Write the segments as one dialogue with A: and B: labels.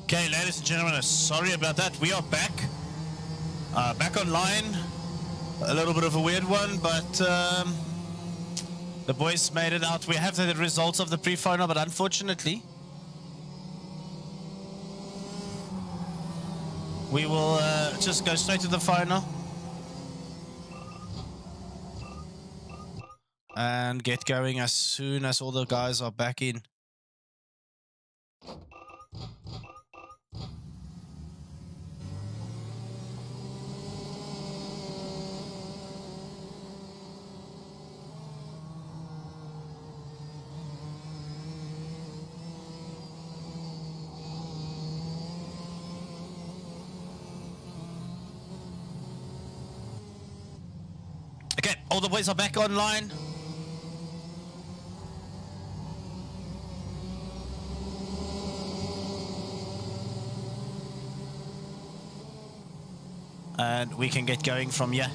A: Okay, ladies and gentlemen, sorry about that. We are back. Back online. A little bit of a weird one, but the boys made it out. We have the results of the pre-final, but unfortunately, we will just go straight to the final and get going as soon as all the guys are back in. Okay, all the boys are back online. And we can get going from here.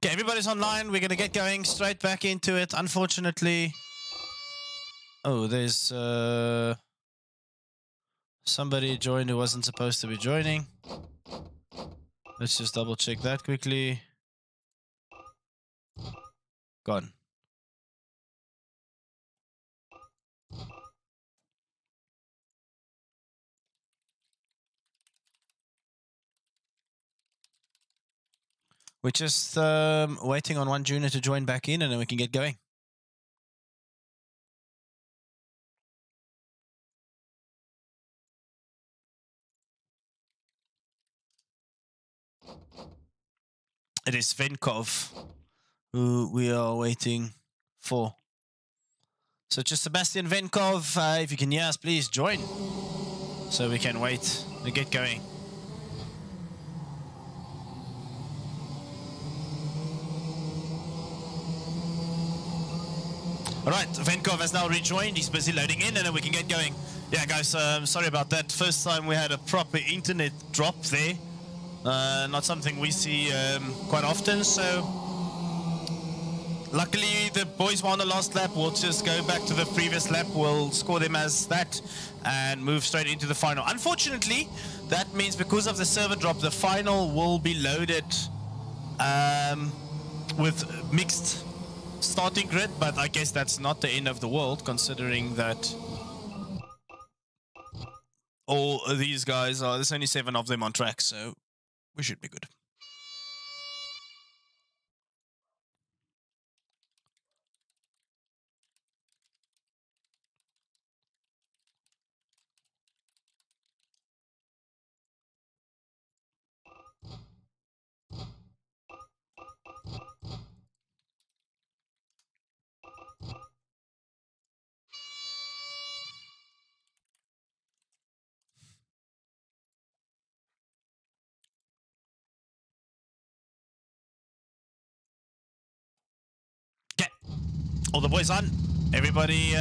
A: Okay, everybody's online. We're going to get going straight back into it. Unfortunately, oh, there's somebody joined who wasn't supposed to be joining. Let's just double check that quickly. Gone. We're just waiting on one junior to join back in, and then we can get going. It is Venkov who we are waiting for. So just Sebastian Venkov, if you can hear us, please join so we can wait and get going. All right, Venkov has now rejoined. He's busy loading in, and then we can get going. Yeah, guys, sorry about that. First time we had a proper internet drop there. Not something we see quite often, so luckily the boys were on the last lap. We'll just go back to the previous lap. We'll score them as that and move straight into the final. Unfortunately, that means because of the server drop, the final will be loaded with mixed starting grid, but I guess that's not the end of the world, considering that all of these guys are, there's only 7 of them on track, so we should be good. All the boys on, everybody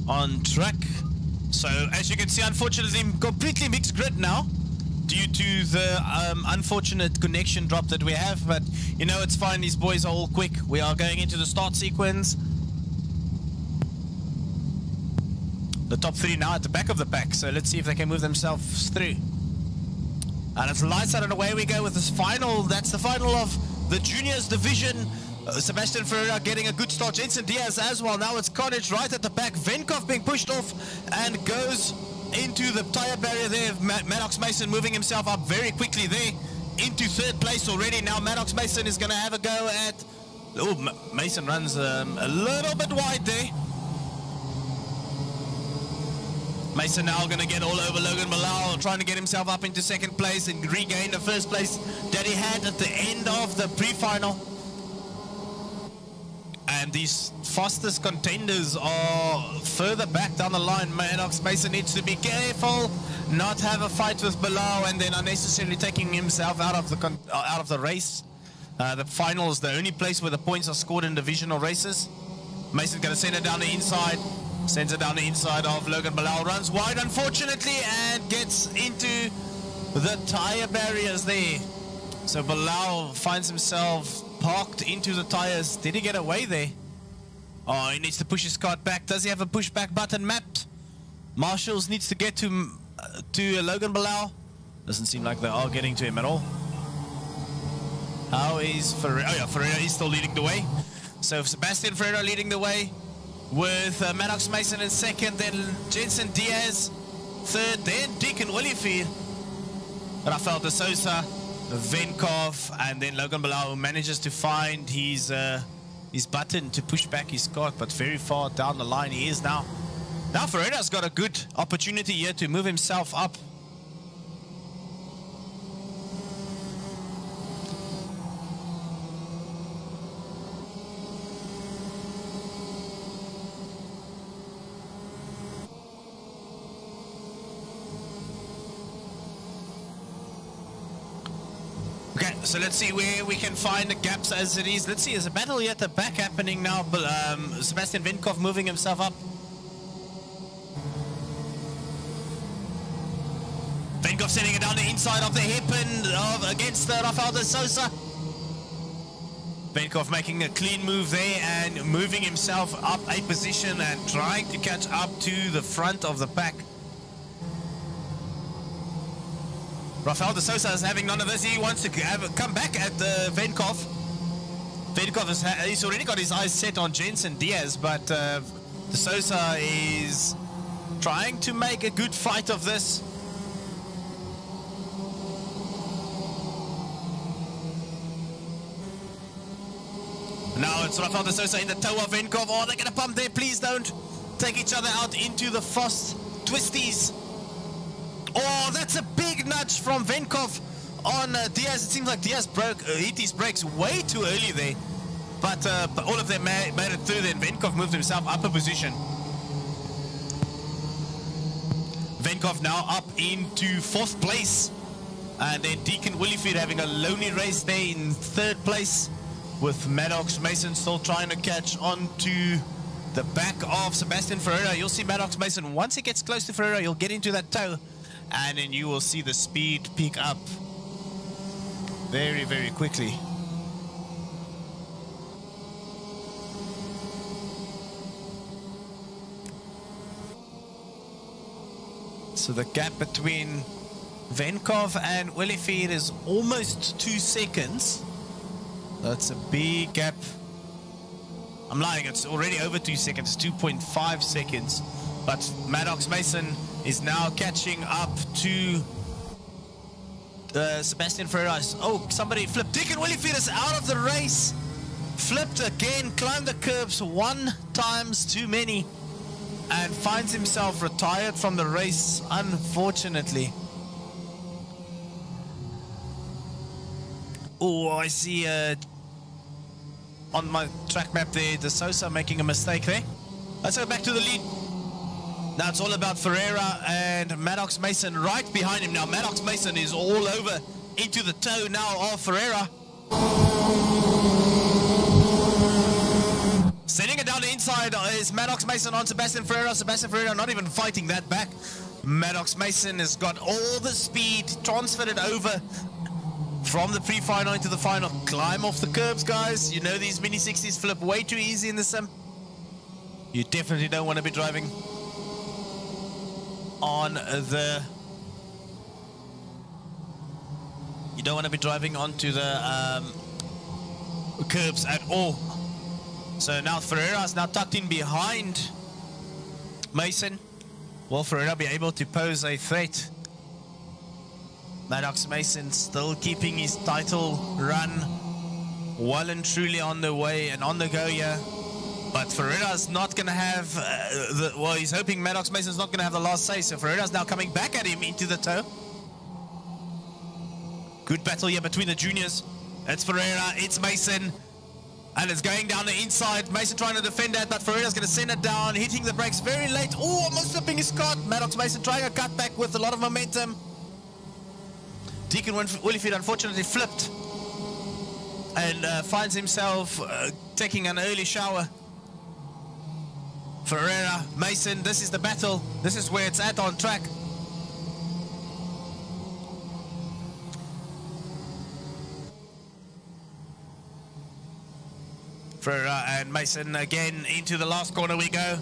A: on track. So as you can see, unfortunately, completely mixed grid now due to the unfortunate connection drop that we have. But you know, it's fine. These boys are all quick. We are going into the start sequence. The top 3 now at the back of the pack. So let's see if they can move themselves through. And it's lights out and away we go with this final. That's the final of the juniors division. Sebastian Ferreira getting a good start. Jensen Diaz as well. Now it's Carnage right at the back. Venkov being pushed off and goes into the tire barrier there. Maddox Mason moving himself up very quickly there into 3rd place already. Now Maddox Mason is going to have a go at... Oh, Mason runs a little bit wide there. Mason now going to get all over Logan Malal, trying to get himself up into 2nd place and regain the 1st place that he had at the end of the pre-final. And these fastest contenders are further back down the line. Maddox Mason needs to be careful, not have a fight with Bilal, and then unnecessarily taking himself out of the race. The final is the only place where the points are scored in divisional races. Mason's going to send it down the inside. Sends it down the inside of Logan. Bilal runs wide, unfortunately, and gets into the tire barriers there. So Bilal finds himself parked into the tires. Did he get away there? Oh, he needs to push his cart back. Does he have a pushback button mapped? Marshalls needs to get to Logan Bilal. Doesn't seem like they are getting to him at all. How is Ferreira? Oh yeah, Ferreira is still leading the way. So Sebastian Ferreira leading the way with Maddox Mason in second, then Jensen Diaz third, then Deacon Olivier, Rafael de Sousa, Venkov, and then Logan Bilal, who manages to find his button to push back his cart, but very far down the line he is now. Now Ferreira's got a good opportunity here to move himself up. Okay, so let's see where we can find the gaps as it is. Let's see, there's a battle here at the back happening now, but Sebastian Venkov moving himself up. Venkov sending it down the inside of the hairpin against Rafael de Sousa. Venkov making a clean move there and moving himself up a position and trying to catch up to the front of the pack. Rafael de Sousa is having none of this. He wants to come back at Venkov. Venkov he's already got his eyes set on Jensen Diaz, but de Sousa is trying to make a good fight of this. Now it's Rafael de Sousa in the toe of Venkov. Oh, they're going to pump there. Please don't take each other out into the fast twisties. Oh, that's a big nudge from Venkov on Diaz. It seems like Diaz hit his brakes way too early there. But all of them made it through then. Venkov moved himself up a position. Venkov now up into 4th place. And then Deacon Williford having a lonely race there in 3rd place, with Maddox Mason still trying to catch on to the back of Sebastian Ferreira. You'll see Maddox Mason, once he gets close to Ferreira, he'll get into that toe, and then you will see the speed pick up very, very quickly. So the gap between Venkov and Williford is almost 2 seconds. That's a big gap. I'm lying, it's already over 2 seconds, 2.5 seconds. But Maddox Mason is now catching up to Sebastian Ferreira. Oh, somebody flipped. Deacon Williford is out of the race. Flipped again, climbed the curbs 1 times too many, and finds himself retired from the race, unfortunately. Oh, I see on my track map there, de Sousa making a mistake there. Let's go back to the lead. Now it's all about Ferreira and Maddox Mason right behind him. Now Maddox Mason is all over into the toe now of Ferreira. Sending it down the inside is Maddox Mason on Sebastian Ferreira. Sebastian Ferreira not even fighting that back. Maddox Mason has got all the speed, transferred it over from the pre-final into the final. Climb off the curbs, guys. You know these mini 60s flip way too easy in the sim. You definitely don't want to be driving on the... You don't want to be driving onto the curbs at all. So now Ferreira is now tucked in behind Mason. Will Ferreira be able to pose a threat? Maddox Mason still keeping his title run well and truly on the way and on the go here. But Ferreira's not going to have, well, he's hoping Maddox Mason's not going to have the last say. So Ferreira's now coming back at him into the toe. Good battle here between the juniors. It's Ferreira, it's Mason. And it's going down the inside. Mason trying to defend that, but Ferreira's going to send it down, hitting the brakes very late. Oh, almost slipping his cart. Maddox Mason trying a cutback with a lot of momentum. Deacon Willifeed unfortunately flipped and finds himself taking an early shower. Ferreira, Mason, this is the battle. This is where it's at on track. Ferreira and Mason again into the last corner we go.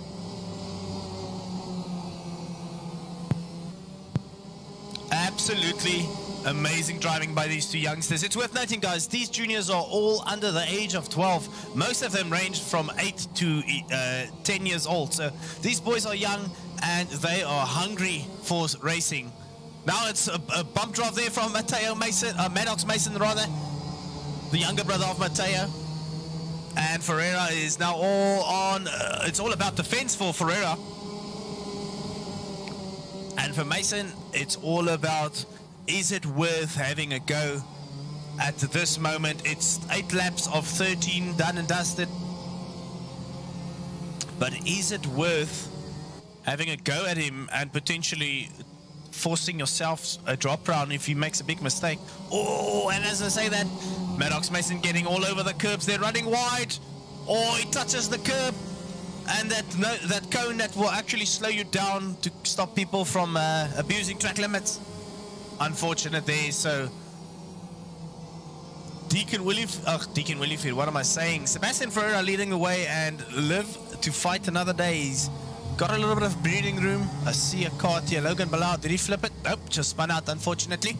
A: Absolutely amazing driving by these two youngsters. It's worth noting, guys, these juniors are all under the age of 12. Most of them range from 8 to 10 years old. So these boys are young and they are hungry for racing. Now it's a bump drive there from Mateo Mason, Maddox Mason rather, the younger brother of Mateo. And Ferreira is now all on, it's all about defense for Ferreira. And for Mason, it's all about, is it worth having a go at this moment? It's 8 laps of 13 done and dusted. But is it worth having a go at him and potentially forcing yourself a drop round if he makes a big mistake? Oh, and as I say that, Maddox Mason getting all over the curbs. They're running wide. Oh, he touches the curb. And that cone that will actually slow you down to stop people from abusing track limits. Unfortunate there. So Deacon Willifeed, what am I saying? Sebastian Ferreira leading the way and live to fight another day. He's got a little bit of breathing room. I see a kart here. Logan Ballard, did he flip it? Nope, just spun out, unfortunately.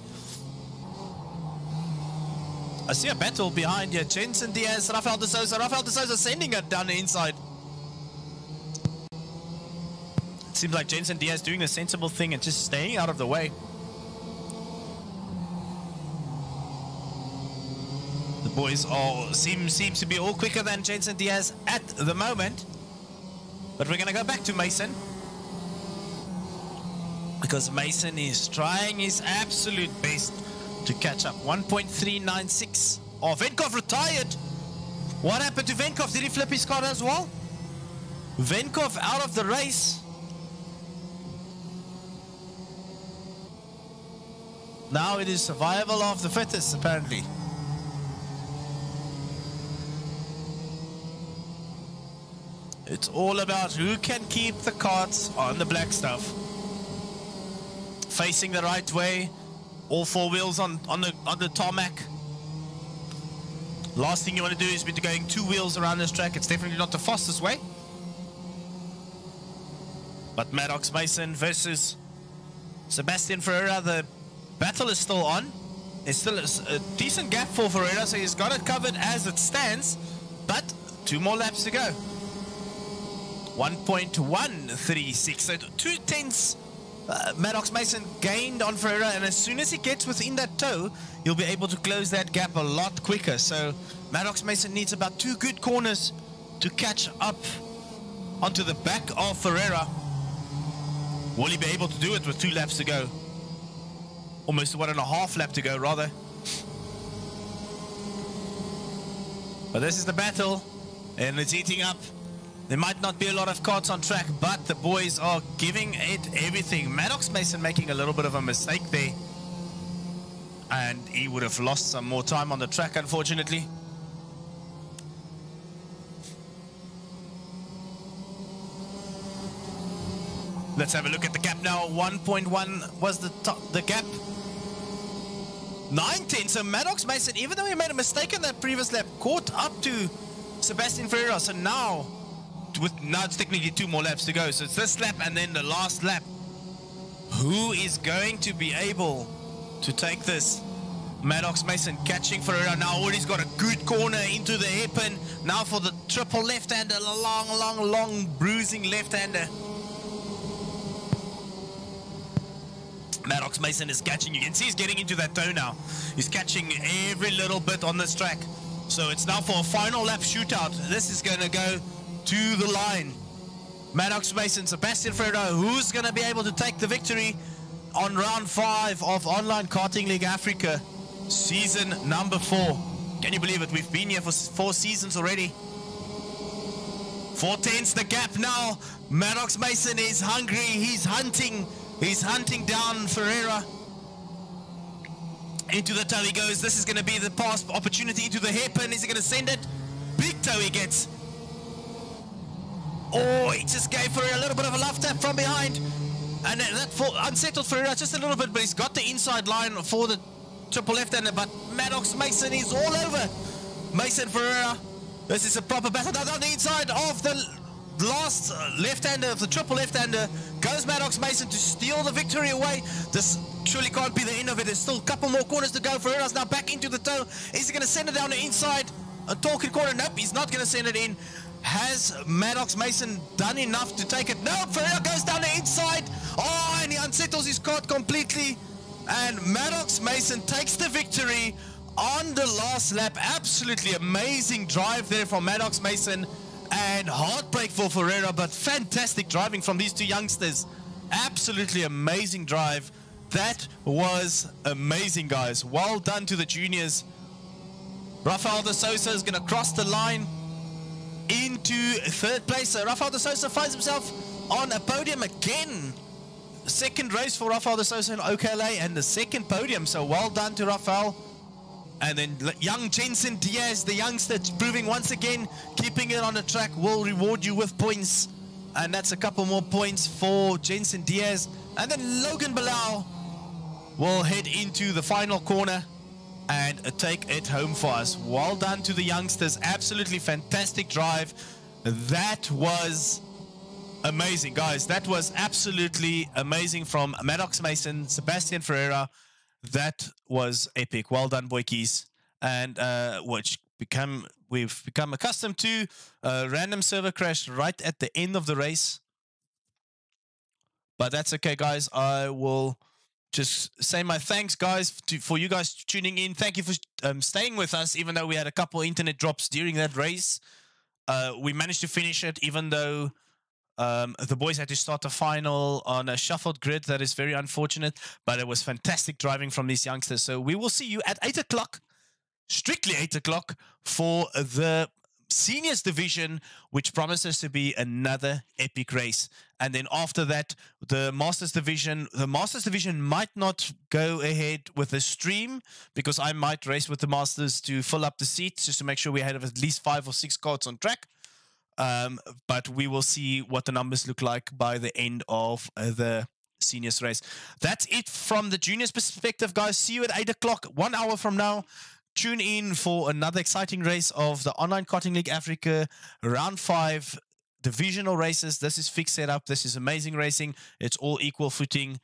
A: I see a battle behind here. Jensen Diaz, Rafael de Souza. Rafael de Souza sending it down the inside. It seems like Jensen Diaz doing the sensible thing and just staying out of the way. The boys all seems to be all quicker than Jensen Diaz at the moment. But we're going to go back to Mason, because Mason is trying his absolute best to catch up. 1.396. Oh, Venkov retired. What happened to Venkov? Did he flip his car as well? Venkov out of the race. Now it is survival of the fittest, apparently. It's all about who can keep the carts on the black stuff. Facing the right way. All 4 wheels on the tarmac. Last thing you want to do is be going 2 wheels around this track. It's definitely not the fastest way. But Maddox Mason versus Sebastian Ferreira, the battle is still on. There's still a decent gap for Ferreira, so he's got it covered as it stands. But 2 more laps to go. 1.136, so 2 tenths Maddox Mason gained on Ferreira, and as soon as he gets within that toe, he'll be able to close that gap a lot quicker. So Maddox Mason needs about 2 good corners to catch up onto the back of Ferreira. Will he be able to do it with 2 laps to go? Almost 1.5 lap to go, rather. But this is the battle, and it's heating up. There might not be a lot of carts on track, but the boys are giving it everything. Maddox Mason making a little bit of a mistake there, and he would have lost some more time on the track, unfortunately. Let's have a look at the gap now. 1.1 was the gap. 9/10. So Maddox Mason, even though he made a mistake in that previous lap, caught up to Sebastian Ferreira. So now it's technically 2 more laps to go. So it's this lap and then the last lap. Who is going to be able to take this? Maddox Mason catching Ferreira now. Already's got a good corner into the hairpin. Now for the triple left-hander, a long bruising left-hander. Maddox Mason is catching. You can see he's getting into that toe now. He's catching every little bit on this track. So it's now for a final lap shootout. This is going to go to the line. Maddox Mason, Sebastian Ferreira, who's going to be able to take the victory on round 5 of Online Karting League Africa, season number 4. Can you believe it? We've been here for 4 seasons already. 4 tenths the gap now. Maddox Mason is hungry. He's hunting. He's hunting down Ferreira. Into the toe he goes. This is going to be the pass opportunity into the hairpin. Is he going to send it? Big toe he gets. Oh, he just gave Ferreira a little bit of a love tap from behind. And that unsettled Ferreira just a little bit, but he's got the inside line for the triple left-hander. But Maddox Mason is all over Mason Ferreira. This is a proper battle. Now on the inside of the last left-hander, of the triple left-hander, goes Maddox Mason to steal the victory away. This surely can't be the end of it. There's still a couple more corners to go. Ferreira's now back into the toe. Is he going to send it down the inside? A talking corner? Nope, he's not going to send it in. Has Maddox Mason done enough to take it? No, Ferreira goes down the inside. Oh, and he unsettles his cart completely. And Maddox Mason takes the victory on the last lap. Absolutely amazing drive there from Maddox Mason. And heartbreak for Ferreira, but fantastic driving from these two youngsters. Absolutely amazing drive. That was amazing, guys. Well done to the juniors. Rafael de Sousa is going to cross the line into 3rd place. So Rafael de Sousa finds himself on a podium again. Second race for Rafael de Sousa in OKLA and the second podium. So well done to Rafael. And then young Jensen Diaz, the youngster, proving once again, keeping it on the track will reward you with points. And that's a couple more points for Jensen Diaz. And then Logan Bilal will head into the final corner and take it home for us. Well done to the youngsters. Absolutely fantastic drive. That was amazing, guys. That was absolutely amazing from Maddox Mason, Sebastian Ferreira. That was epic. Well done, boykies. And we've become accustomed to a random server crash right at the end of the race. But that's okay, guys. I will just say my thanks, guys, for you guys tuning in. Thank you for staying with us, even though we had a couple internet drops during that race. We managed to finish it, even though the boys had to start the final on a shuffled grid. That is very unfortunate, but it was fantastic driving from these youngsters. So we will see you at 8 o'clock, strictly 8 o'clock, for the seniors division, which promises to be another epic race. And then after that, the masters division might not go ahead with a stream, because I might race with the masters to fill up the seats, just to make sure we have at least 5 or 6 carts on track. But we will see what the numbers look like by the end of the seniors race. That's it from the juniors perspective, guys. See you at 8 o'clock, 1 hour from now. Tune in for another exciting race of the Online Karting League Africa Round 5 divisional races. This is fixed setup. This is amazing racing. It's all equal footing.